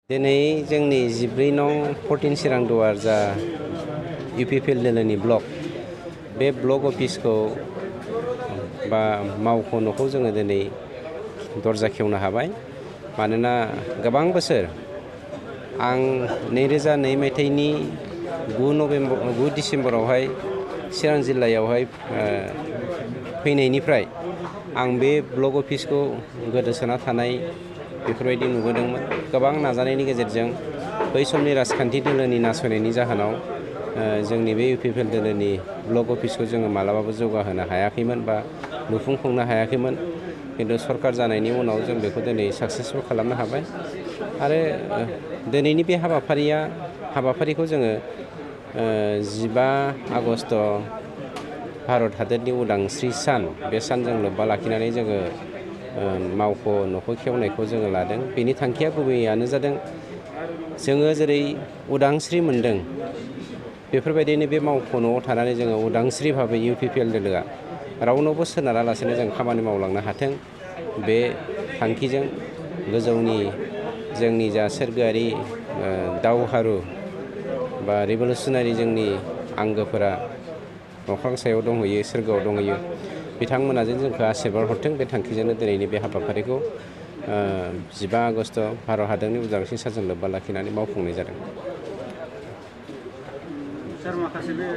दिनै जोंनि 14 नं 14 चिरांदुवार जा इउपिपिएल दोलोनि ब्लक बे ब्लक अफिसखौ बा मावख' न'खौ जोङो दिनै दरजा खेवनो हाबाय। मानोना गोबां बोसोर आं 2002 मायथाइनि 9 डिसेम्बरावहाय चिरां जिल्लायावहाय फैनायनिफ्राय आं बे ब्लक अफिसखौ गोदोसोना थानाय बेफोरबायदि नुबोदोंमोन। गोबां नाजानायनि गेजेरजों बै समनि राजखान्थि दोलोनि नासयनायनि जाहोनाव जोंनि बे इउपिपिएल दोलोनि ब्लक अफिसखौ जोङो मालाबाबो जौगाहोनो हायाखैमोन बा लुफुंखांनो हायाखैमोन। खिन्थु सरकार जानायनि उनाव जों बेखौ दिनै साक्सेसफुल खालामनो हाबाय। आरो दिनैनि बे हाबाफारिखौ जोङो 15 आगस्ट भारत हादरनि उदांस्रि सान बे सानजों लोब्बा लाखिनानै जोङो मावख' न'खौ खेवनायखौ जोङो लादों। बेनि थांखिया गुबैयानो जादों जोङो जेरै उदांस्रि मोनदों बेफोरबायदिनो बे मावख' न'आव थानानै जोङो उदांस्रि भाबै इउपिपिएल दोलोआ रावनावबो सोनारालासेनो जों खामानि मावलांनो हाथों। बे थांखिजों गोजौनि जोंनि जा सोरगोआरि दावहारु बा रिभलिउसनारि जोंनि आंगोफोरा अख्रां सायाव दंहैयो, सोरगोआव दंहैयो, बिथांमोना जे जोंखौ आशीर्बाद हरथों बे थांखिजोंनो दिनैनि बे हाबाफारिखौ 15 आगस्ट भारत हादरनि उदांस्रि सानजों लोब्बा लाखिनानै मावफुंनाय जादों। सार माखासे बे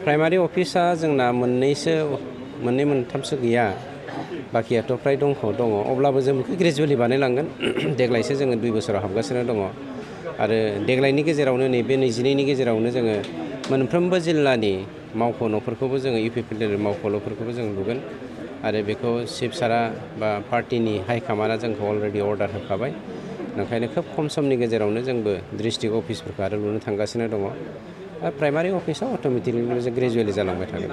प्राइमारि अफिसा जोंना मोननै मोनथामसो गैया, बाखियाथ' फ्राय दङ। अब्लाबो जों बेखौ ग्रेजुवेलि बानायलांगोन। देग्लायसो जोङो 2 बोसोराव हाबगासिनो दङ। आरो देग्लायनि गेजेरावनो नैबे 22नि गेजेरावनो जोङो मोनफ्रोमबो जिल्लानि मावख' न'फोरखौबो जोङो इउपिपिएल दोलो मावख' न'फोरखौबो जों लुगोन। आरो बेखौ चिफ सारा बा पार्टिनि हाइकामान्डआ जोंखौ अलरेडि अर्डार होखाबाय। ओंखायनो खोब खम समनि गेजेरावनो जोंबो डिस्ट्रिक्ट अफिसफोरखौ आरो लुनो थांगासिनो दङ। प्राइमारि अफिसाव अट'मेटिकलि ग्रेजुवेलि जालांबाय थागोन।